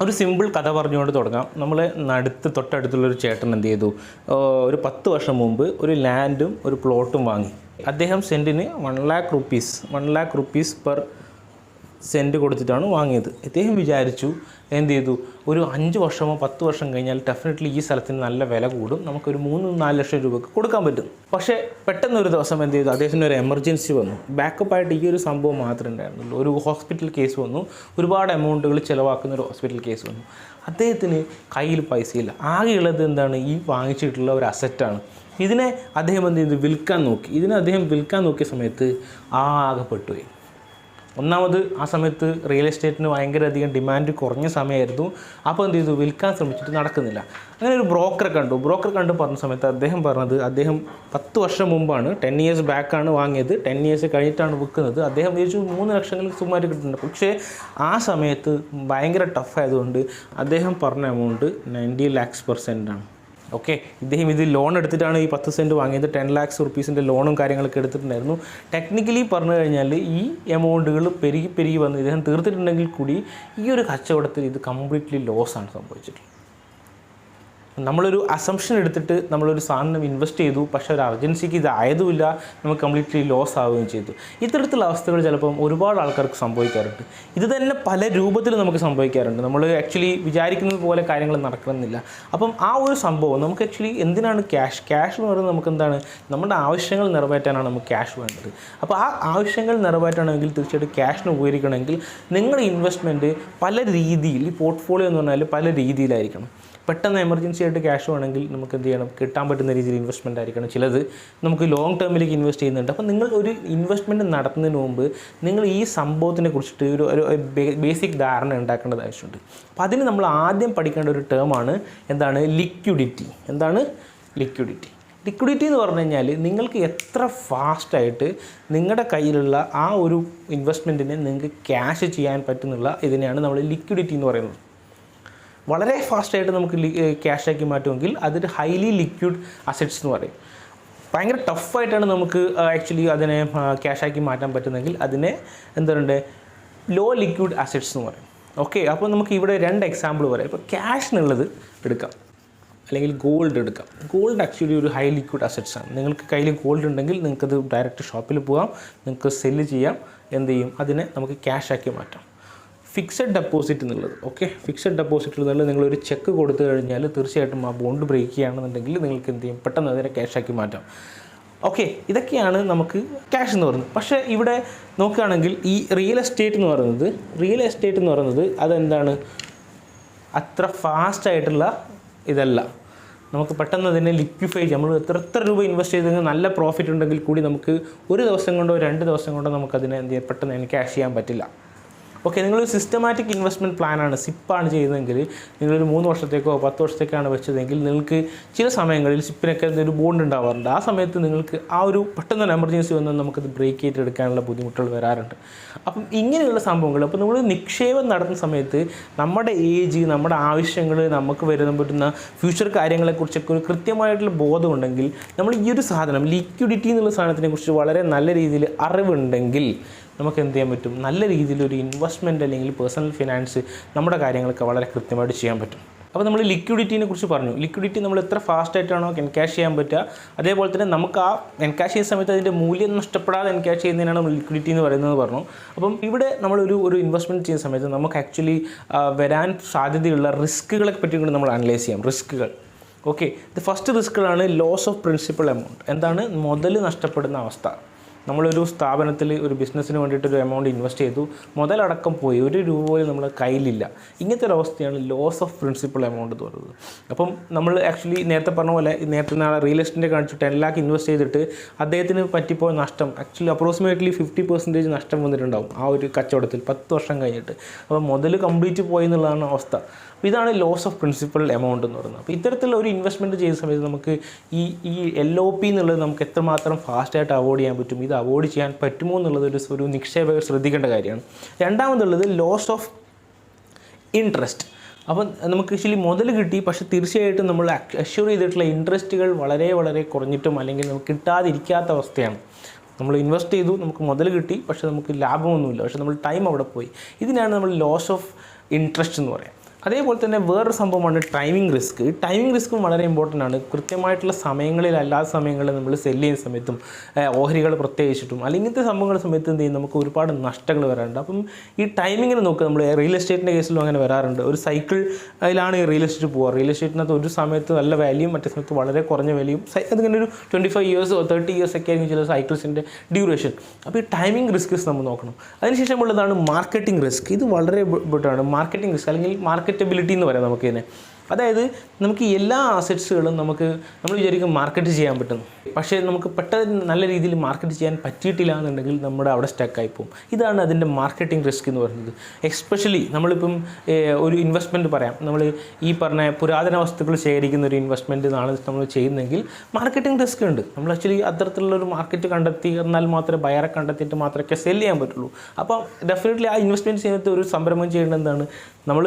ഒരു സിമ്പിൾ കഥ പറഞ്ഞുകൊണ്ട് തുടങ്ങാം. നമ്മൾ തൊട്ടടുത്തുള്ളൊരു ചേട്ടൻ എന്ത് ചെയ്തു, ഒരു 10 വർഷം മുമ്പ് ഒരു ലാൻഡും ഒരു പ്ലോട്ടും വാങ്ങി. അദ്ദേഹം സെൻറ്റിന് 1 lakh rupees പെർ സെൻറ്റ് കൊടുത്തിട്ടാണ് വാങ്ങിയത്. അദ്ദേഹം വിചാരിച്ചു എന്ത് ചെയ്തു, ഒരു 5 വർഷമോ 10 വർഷം കഴിഞ്ഞാൽ ഡെഫിനറ്റ്ലി ഈ സ്ഥലത്തിന് നല്ല വില കൂടും, നമുക്കൊരു 3-4 ലക്ഷം രൂപയ്ക്ക് കൊടുക്കാൻ പറ്റും. പക്ഷേ പെട്ടെന്നൊരു ദിവസം എന്ത് ചെയ്തു, അദ്ദേഹത്തിന് ഒരു എമർജൻസി വന്നു. ബാക്കപ്പായിട്ട് ഈ ഒരു സംഭവം മാത്രമേ ഉണ്ടായിരുന്നുള്ളൂ. ഒരു ഹോസ്പിറ്റൽ കേസ് വന്നു, ഒരുപാട് എമൗണ്ടുകൾ ചിലവാക്കുന്ന ഒരു ഹോസ്പിറ്റൽ കേസ് വന്നു. അദ്ദേഹത്തിന് കയ്യിൽ പൈസയില്ല. ആകെയുള്ളത് എന്താണ്, ഈ വാങ്ങിച്ചിട്ടുള്ള ഒരു അസറ്റാണ്. ഇതിനെ അദ്ദേഹം എന്ത് ചെയ്തു, വിൽക്കാൻ നോക്കി. അദ്ദേഹം വിൽക്കാൻ നോക്കിയ സമയത്ത് ആകെ പെട്ടുപോയി. ഒന്നാമത് ആ സമയത്ത് റിയൽ എസ്റ്റേറ്റിന് ഭയങ്കരധികം ഡിമാൻഡ് കുറഞ്ഞ സമയമായിരുന്നു. അപ്പോൾ എന്ത് ചെയ്തു, വിൽക്കാൻ ശ്രമിച്ചിട്ട് നടക്കുന്നില്ല. അങ്ങനെ ഒരു ബ്രോക്കറെ കണ്ടു പറഞ്ഞ സമയത്ത് അദ്ദേഹം പറഞ്ഞത്, അദ്ദേഹം 10 വർഷം മുമ്പാണ്, 10 years ബാക്കാണ് വാങ്ങിയത്, 10 years കഴിഞ്ഞിട്ടാണ് വിൽക്കുന്നത്. അദ്ദേഹം വിചാരിച്ചു 3 ലക്ഷങ്ങൾ സുമാര് കിട്ടുന്നുണ്ട്. പക്ഷേ ആ സമയത്ത് ഭയങ്കര ടഫായതുകൊണ്ട് അദ്ദേഹം പറഞ്ഞ എമൗണ്ട് 90 lakhs per cent ആണ്. ഓക്കെ, ഇദ്ദേഹം ഇത് ലോൺ എടുത്തിട്ടാണ് ഈ 10 സെൻറ്റ് വാങ്ങിയത്. 10 lakhs rupees ലോണും കാര്യങ്ങളൊക്കെ എടുത്തിട്ടുണ്ടായിരുന്നു. ടെക്നിക്കലി പറഞ്ഞു കഴിഞ്ഞാൽ ഈ എമൗണ്ടുകൾ പെരുകി വന്ന് ഇദ്ദേഹം തീർത്തിട്ടുണ്ടെങ്കിൽ കൂടി ഈ ഒരു കച്ചവടത്തിൽ ഇത് കംപ്ലീറ്റ്ലി ലോസാണ് സംഭവിച്ചിട്ടുള്ളത്. നമ്മളൊരു അസംഷൻ എടുത്തിട്ട് നമ്മളൊരു സാധനം ഇൻവെസ്റ്റ് ചെയ്തു, പക്ഷേ ഒരു അർജൻസിക്ക് ഇതായതുമില്ല, നമുക്ക് കംപ്ലീറ്റ്ലി ലോസ് ആവുകയും ചെയ്തു. ഇത്തരത്തിലുള്ള അവസ്ഥകൾ ചിലപ്പം ഒരുപാട് ആൾക്കാർക്ക് സംഭവിക്കാറുണ്ട്. ഇത് തന്നെ പല രൂപത്തിൽ നമുക്ക് സംഭവിക്കാറുണ്ട്. നമ്മൾ ആക്ച്വലി വിചാരിക്കുന്നത് പോലെ കാര്യങ്ങൾ നടക്കണമെന്നില്ല. അപ്പം ആ ഒരു സംഭവം നമുക്ക് ആക്ച്വലി എന്തിനാണ് ക്യാഷ് എന്ന് പറയുന്നത്, നമുക്ക് എന്താണ്, നമ്മുടെ ആവശ്യങ്ങൾ നിറവേറ്റാനാണ് നമുക്ക് ക്യാഷ് വേണ്ടത്. അപ്പോൾ ആ ആവശ്യങ്ങൾ നിറവേറ്റണമെങ്കിൽ തീർച്ചയായിട്ടും ക്യാഷിന് ഉപകരിക്കണമെങ്കിൽ നിങ്ങളുടെ ഇൻവെസ്റ്റ്മെൻറ്റ് പല രീതിയിൽ, ഈ പോർട്ട്ഫോളിയോ എന്ന് പറഞ്ഞാൽ പല രീതിയിലായിരിക്കണം. പെട്ടെന്ന് എമർജൻസി ആയിട്ട് ക്യാഷ് വേണമെങ്കിൽ നമുക്ക് എന്ത് ചെയ്യണം, കിട്ടാൻ പറ്റുന്ന രീതിയിൽ ഇൻവെസ്റ്റ്മെൻറ്റ് ആയിരിക്കണം. ചിലത് നമുക്ക് ലോങ് ടേമിലേക്ക് ഇൻവെസ്റ്റ് ചെയ്യുന്നുണ്ട്. അപ്പോൾ നിങ്ങൾ ഒരു ഇൻവെസ്റ്റ്മെൻറ്റ് നടത്തുന്നതിന് മുമ്പ് നിങ്ങൾ ഈ സംഭവത്തിനെ കുറിച്ചിട്ട് ഒരു ബേസിക് ധാരണ ഉണ്ടാക്കേണ്ടത് ആവശ്യമുണ്ട്. അപ്പോൾ അതിന് നമ്മൾ ആദ്യം പഠിക്കേണ്ട ഒരു ടേമാണ് എന്താണ്, ലിക്വിഡിറ്റി. ലിക്വിഡിറ്റി എന്ന് പറഞ്ഞു കഴിഞ്ഞാൽ നിങ്ങൾക്ക് എത്ര ഫാസ്റ്റായിട്ട് നിങ്ങളുടെ കയ്യിലുള്ള ആ ഒരു ഇൻവെസ്റ്റ്മെൻറ്റിനെ നിങ്ങൾക്ക് ക്യാഷ് ചെയ്യാൻ പറ്റുന്നുള്ള ഇതിനെയാണ് നമ്മൾ ലിക്വിഡിറ്റി എന്ന് പറയുന്നത്. വളരെ ഫാസ്റ്റായിട്ട് നമുക്ക് ക്യാഷാക്കി മാറ്റുമെങ്കിൽ അതൊരു ഹൈലി ലിക്വിഡ് അസറ്റ്സ് എന്ന് പറയും. ഭയങ്കര ടഫായിട്ടാണ് നമുക്ക് ആക്ച്വലി അതിനെ ക്യാഷാക്കി മാറ്റാൻ പറ്റുന്നെങ്കിൽ അതിനെ എന്താണ്, ലോ ലിക്വിഡ് അസറ്റ്സ് എന്ന് പറയും. ഓക്കെ, അപ്പോൾ നമുക്ക് ഇവിടെ 2 എക്സാമ്പിൾ പറയാം. ഇപ്പോൾ ക്യാഷിനുള്ളത് എടുക്കാം, അല്ലെങ്കിൽ ഗോൾഡ് എടുക്കാം. ഗോൾഡ് ആക്ച്വലി ഒരു ഹൈ ലിക്വിഡ് അസറ്റ്സ് ആണ്. നിങ്ങൾക്ക് കയ്യിൽ ഗോൾഡ് ഉണ്ടെങ്കിൽ നിങ്ങൾക്കത് ഡയറക്റ്റ് ഷോപ്പിൽ പോകാം, നിങ്ങൾക്ക് സെല്ല് ചെയ്യാം. എന്ത് ചെയ്യും, അതിനെ നമുക്ക് ക്യാഷാക്കി മാറ്റാം. ഫിക്സഡ് ഡെപ്പോസിറ്റ് എന്നുള്ളത്, ഓക്കെ, ഫിക്സഡ് ഡെപ്പോസിറ്റ് എന്നുള്ളത് നിങ്ങളൊരു ചെക്ക് കൊടുത്തു കഴിഞ്ഞാൽ തീർച്ചയായിട്ടും ആ ബോണ്ട് ബ്രേക്ക് ചെയ്യുകയാണെന്നുണ്ടെങ്കിൽ നിങ്ങൾക്ക് എന്ത് ചെയ്യും, പെട്ടെന്ന് അതിനെ ക്യാഷാക്കി മാറ്റാം. ഓക്കെ, ഇതൊക്കെയാണ് നമുക്ക് ക്യാഷ് എന്ന് പറയുന്നത്. പക്ഷേ ഇവിടെ നോക്കുകയാണെങ്കിൽ ഈ റിയൽ എസ്റ്റേറ്റ് എന്ന് പറയുന്നത് അതെന്താണ്, അത്ര ഫാസ്റ്റായിട്ടുള്ള ഇതല്ല. നമുക്ക് പെട്ടെന്ന് അതിനെ ലിക്വിഫൈ ചെയ്യാം. നമ്മൾ എത്ര രൂപ ഇൻവെസ്റ്റ് ചെയ്തെങ്കിൽ നല്ല പ്രോഫിറ്റ് ഉണ്ടെങ്കിൽ കൂടി നമുക്ക് ഒരു ദിവസം കൊണ്ടോ 2 ദിവസം കൊണ്ടോ നമുക്കതിനെ എന്ത് ചെയ്യാം, പെട്ടെന്ന് ക്യാഷ് ചെയ്യാൻ പറ്റില്ല. ഓക്കെ, നിങ്ങളൊരു സിസ്റ്റമാറ്റിക് ഇൻവെസ്റ്റ്മെൻറ്റ് പ്ലാനാണ്, സിപ്പാണ് ചെയ്യുന്നതെങ്കിൽ, നിങ്ങളൊരു 3 വർഷത്തേക്കോ 10 വർഷത്തേക്കാണ് വെച്ചതെങ്കിൽ നിങ്ങൾക്ക് ചില സമയങ്ങളിൽ സിപ്പിനൊക്കെ ഒരു ബോണ്ട് ഉണ്ടാവാറുണ്ട്. ആ സമയത്ത് നിങ്ങൾക്ക് ആ ഒരു പെട്ടെന്നൊരു എമർജൻസി വന്നാൽ നമുക്കത് ബ്രേക്ക് ചെയ്തെടുക്കാനുള്ള ബുദ്ധിമുട്ടുകൾ വരാറുണ്ട്. അപ്പം ഇങ്ങനെയുള്ള സംഭവങ്ങൾ, അപ്പോൾ നമ്മൾ നിക്ഷേപം നടത്തുന്ന സമയത്ത് നമ്മുടെ ഏജ്, നമ്മുടെ ആവശ്യങ്ങൾ, നമുക്ക് വരുന്ന പറ്റുന്ന ഫ്യൂച്ചർ കാര്യങ്ങളെക്കുറിച്ചൊക്കെ ഒരു കൃത്യമായിട്ടുള്ള ബോധമുണ്ടെങ്കിൽ, നമ്മൾ ഈ ഒരു സാധനം ലിക്വിഡിറ്റി എന്നുള്ള സാധനത്തിനെ കുറിച്ച് വളരെ നല്ല രീതിയിൽ അറിവുണ്ടെങ്കിൽ നമുക്ക് എന്ത് ചെയ്യാൻ പറ്റും, നല്ല രീതിയിൽ ഒരു ഇൻവെസ്റ്റ്മെൻറ്റ് അല്ലെങ്കിൽ പേഴ്സണൽ ഫിനാൻസ് നമ്മുടെ കാര്യങ്ങളൊക്കെ വളരെ കൃത്യമായിട്ട് ചെയ്യാൻ പറ്റും. അപ്പോൾ നമ്മൾ ലിക്വിഡിറ്റിനെ കുറിച്ച് പറഞ്ഞു. ലിക്വിഡിറ്റി നമ്മൾ എത്ര ഫാസ്റ്റായിട്ടാണോ എൻകാഷ് ചെയ്യാൻ പറ്റുക, അതേപോലെ തന്നെ നമുക്ക് ആ എൻകാഷ് ചെയ്യുന്ന സമയത്ത് അതിൻ്റെ മൂല്യം നഷ്ടപ്പെടാതെ എൻകാഷ് ചെയ്യുന്നതിനാണ് നമ്മൾ ലിക്വിഡിറ്റി എന്ന് പറയുന്നത് പറഞ്ഞു. അപ്പം ഇവിടെ നമ്മളൊരു ഇൻവെസ്റ്റ്മെൻറ്റ് ചെയ്യുന്ന സമയത്ത് നമുക്ക് ആക്ച്വലി വരാൻ സാധ്യതയുള്ള റിസ്ക്കുകളെ പറ്റി കൂടി നമ്മൾ അനലൈസ് ചെയ്യാം. റിസ്ക്കുകൾ, ഓക്കെ, ഇത് ഫസ്റ്റ് റിസ്ക്കുകളാണ് ലോസ് ഓഫ് പ്രിൻസിപ്പൽ എമൗണ്ട്. എന്താണ്, മുതൽ നഷ്ടപ്പെടുന്ന അവസ്ഥ. നമ്മളൊരു സ്ഥാപനത്തിൽ ഒരു ബിസിനസ്സിന് വേണ്ടിയിട്ടൊരു എമൗണ്ട് ഇൻവെസ്റ്റ് ചെയ്തു, മുതലടക്കം പോയി, 1 രൂപ പോലും നമ്മുടെ കയ്യിലില്ല. ഇങ്ങനത്തെ ഒരു അവസ്ഥയാണ് ലോസ് ഓഫ് പ്രിൻസിപ്പൽ എമൗണ്ട് എന്ന് പറയുന്നത്. അപ്പം നമ്മൾ ആക്ച്വലി നേരത്തെ പറഞ്ഞ പോലെ, നേരത്തെ നാളെ റിയൽ എസ്റ്റേറ്റ് കാണിച്ചു 10 lakh ഇൻവെസ്റ്റ് ചെയ്തിട്ട് അദ്ദേഹത്തിന് പറ്റിപ്പോയ നഷ്ടം ആക്ച്വലി അപ്രോക്സിമേറ്റ്ലി 50% നഷ്ടം വന്നിട്ടുണ്ടാവും ആ ഒരു കച്ചവടത്തിൽ 10 വർഷം കഴിഞ്ഞിട്ട്. അപ്പോൾ മുതൽ കംപ്ലീറ്റ് പോയി എന്നുള്ളതാണ് അവസ്ഥ. ഇതാണ് ലോസ് ഓഫ് പ്രിൻസിപ്പൽ എമൗണ്ട് എന്ന് പറയുന്നത്. അപ്പോൾ ഇത്തരത്തിലുള്ള ഒരു ഇൻവെസ്റ്റ്മെൻറ്റ് ചെയ്യുന്ന സമയത്ത് നമുക്ക് ഈ LOP എന്നുള്ളത് നമുക്ക് എത്രമാത്രം ഫാസ്റ്റായിട്ട് അവോയ്ഡ് ചെയ്യാൻ പറ്റും, ഇത് അവോയ്ഡ് ചെയ്യാൻ പറ്റുമോ എന്നുള്ളത് ഒരു നിക്ഷേപകർ ശ്രദ്ധിക്കേണ്ട കാര്യമാണ്. രണ്ടാമതുള്ളത് ലോസ് ഓഫ് ഇൻട്രസ്റ്റ്. അപ്പം നമുക്ക് ആക്ച്വലി മുതൽ കിട്ടി, പക്ഷേ തീർച്ചയായിട്ടും നമ്മൾ അഷ്യൂർ ചെയ്തിട്ടുള്ള ഇൻട്രസ്റ്റുകൾ വളരെ വളരെ കുറഞ്ഞിട്ടും അല്ലെങ്കിൽ നമുക്ക് കിട്ടാതിരിക്കാത്ത അവസ്ഥയാണ്. നമ്മൾ ഇൻവെസ്റ്റ് ചെയ്തു, നമുക്ക് മുതൽ കിട്ടി, പക്ഷേ നമുക്ക് ലാഭമൊന്നുമില്ല, പക്ഷേ നമ്മൾ ടൈം അവിടെ പോയി. ഇതിനാണ് നമ്മൾ ലോസ് ഓഫ് ഇൻട്രസ്റ്റ് എന്ന് പറയാം. അതേപോലെ തന്നെ വേറൊരു സംഭവമാണ് ടൈമിംഗ് റിസ്ക്. ടൈമിംഗ് റിസ്ക്കും വളരെ ഇമ്പോർട്ടൻ്റ് ആണ്. കൃത്യമായിട്ടുള്ള സമയങ്ങളിൽ, അല്ലാത്ത സമയങ്ങളിൽ നമ്മൾ സെല്ല് ചെയ്യുന്ന സമയത്തും ഓഹരികൾ പ്രത്യേകിച്ചിട്ടും അല്ലെങ്കിൽ ഇങ്ങനത്തെ സംഭവങ്ങളുടെ സമയത്ത് എന്ത് ചെയ്യും, നമുക്ക് ഒരുപാട് നഷ്ടങ്ങൾ വരാറുണ്ട്. അപ്പം ഈ ടൈമിങ്ങിന് നോക്കുക. നമ്മൾ റിയൽ എസ്റ്റേറ്റിൻ്റെ കേസിലും അങ്ങനെ വരാറുണ്ട്. ഒരു സൈക്കിൾ അതിലാണ് ഈ റിയൽ എസ്റ്റേറ്റ് പോവുക. റിയൽ എസ്റ്റേറ്റിനകത്ത് ഒരു സമയത്ത് നല്ല വാല്യൂം, മറ്റേ സമയത്ത് വളരെ കുറഞ്ഞ വാല്യൂം. അതിങ്ങനെ ഒരു 25 years 30 years ഒക്കെ ആയിരിക്കും ചില സൈക്കിൾസിൻ്റെ ഡ്യൂറേഷൻ. അപ്പോൾ ഈ ടൈമിംഗ് റിസ്ക് നമ്മൾ നോക്കണം. അതിനുശേഷം ഉള്ളതാണ് മാർക്കറ്റിംഗ് റിസ്ക്. ഇത് വളരെ ഇമ്പോർട്ടൻ്റ് ആണ്. മാർക്കറ്റിംഗ് റിസ്ക് അല്ലെങ്കിൽ മാർക്കറ്റബിലിറ്റി എന്ന് പറയാം നമുക്കിതിനെ. അതായത് നമുക്ക് എല്ലാ അസറ്റ്സുകളും നമ്മൾ വിചാരിക്കും മാർക്കറ്റ് ചെയ്യാൻ പറ്റും, പക്ഷേ നമുക്ക് പെട്ടെന്ന് നല്ല രീതിയിൽ മാർക്കറ്റ് ചെയ്യാൻ പറ്റിയിട്ടില്ല എന്നുണ്ടെങ്കിൽ നമ്മുടെ അവിടെ സ്റ്റക്കായി പോകും. ഇതാണ് അതിൻ്റെ മാർക്കറ്റിംഗ് റിസ്ക് എന്ന് പറയുന്നത്. എസ്പെഷ്യലി നമ്മളിപ്പം ഒരു ഇൻവെസ്റ്റ്മെൻറ്റ് പറയാം. നമ്മൾ ഈ പറഞ്ഞ പുരാതന വസ്തുക്കൾ ശേഖരിക്കുന്ന ഒരു ഇൻവെസ്റ്റ്മെൻറ്റ് ആണ് നമ്മൾ ചെയ്യുന്നതെങ്കിൽ മാർക്കറ്റിംഗ് റിസ്ക് ഉണ്ട്. നമ്മൾ ആക്ച്വലി അത്തരത്തിലുള്ളൊരു മാർക്കറ്റ് കണ്ടെത്തി എന്നാൽ മാത്രമേ ബയറെ കണ്ടെത്തിയിട്ട് മാത്രമേ സെല് ചെയ്യാൻ പറ്റുള്ളൂ. അപ്പോൾ ഡെഫിനറ്റ്ലി ആ ഇൻവെസ്റ്റ്മെൻറ്റ് ചെയ്യുന്നത് ഒരു സംരംഭം ചെയ്യേണ്ടത് എന്താണ്, നമ്മൾ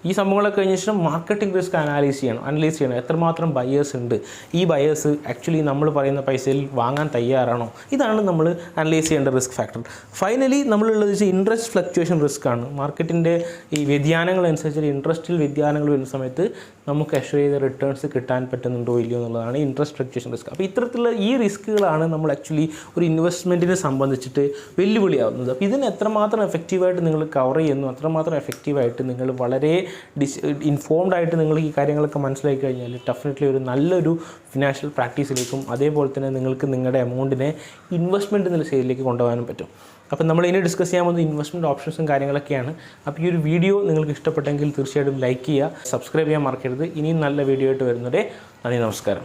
ഈ സംഭവങ്ങളൊക്കെ കഴിഞ്ഞ ശേഷം മാർക്കറ്റിംഗ് റിസ്ക് അനലൈസ് ചെയ്യണം. എത്രമാത്രം ബയേഴ്സ് ഉണ്ട്, ഈ ബയേഴ്സ് ആക്ച്വലി നമ്മൾ പറയുന്ന പൈസയിൽ വാങ്ങാൻ തയ്യാറാണോ, ഇതാണ് നമ്മൾ അനലൈസ് ചെയ്യേണ്ട റിസ്ക് ഫാക്ടർ. ഫൈനലി നമ്മളുള്ളത് വെച്ചാൽ ഇൻട്രസ്റ്റ് ഫ്ലക്ച്വേഷൻ റിസ്ക് ആണ്. മാർക്കറ്റിൻ്റെ ഈ വ്യതിയാനങ്ങളനുസരിച്ച് ഇൻട്രസ്റ്റിൽ വ്യതിയാനങ്ങൾ വരുന്ന സമയത്ത് നമുക്ക് അഷ്വർ ചെയ്ത റിട്ടേൺസ് കിട്ടാൻ പറ്റുന്നുണ്ടോ ഇല്ലയോ എന്നുള്ളതാണ് ഇൻട്രസ്റ്റ് ഫ്ലക്ച്വേഷൻ റിസ്ക്. അപ്പോൾ ഇത്തരത്തിലുള്ള ഈ റിസ്ക്കുകളാണ് നമ്മൾ ആക്ച്വലി ഒരു ഇൻവെസ്റ്റ്മെൻറ്റിനെ സംബന്ധിച്ചിട്ട് വെല്ലുവിളിയാവുന്നത്. അപ്പോൾ ഇതിന് എത്രമാത്രം എഫക്റ്റീവായിട്ട് നിങ്ങൾ കവർ ചെയ്യുന്നു, അത്രമാത്രം എഫക്റ്റീവായിട്ട് നിങ്ങൾ വളരെ ഇൻഫോംഡ് ആയിട്ട് നിങ്ങൾ ഈ കാര്യങ്ങളൊക്കെ മനസ്സിലാക്കി കഴിഞ്ഞാൽ ഡെഫിനറ്റ്ലി ഒരു നല്ലൊരു ഫിനാൻഷ്യൽ പ്രാക്ടീസിലേക്കും അതേപോലെ തന്നെ നിങ്ങൾക്ക് നിങ്ങളുടെ എമൗണ്ടിനെ ഇൻവെസ്റ്റ്മെൻറ്റ് എന്നുള്ള സൈഡിലേക്ക് കൊണ്ടുപോകാനും പറ്റും. അപ്പോൾ നമ്മൾ ഇനി ഡിസ്കസ് ചെയ്യാൻ പോകുന്നത് ഇൻവെസ്റ്റ്മെൻറ്റ് ഓപ്ഷൻസും കാര്യങ്ങളൊക്കെയാണ്. അപ്പോൾ ഈ ഒരു വീഡിയോ നിങ്ങൾക്ക് ഇഷ്ടപ്പെട്ടെങ്കിൽ തീർച്ചയായിട്ടും ലൈക്ക് ചെയ്യുക, സബ്സ്ക്രൈബ് ചെയ്യാൻ മറക്കരുത്. ഇനിയും നല്ല വീഡിയോ ആയിട്ട് വരുന്നതേ. നന്ദി, നമസ്കാരം.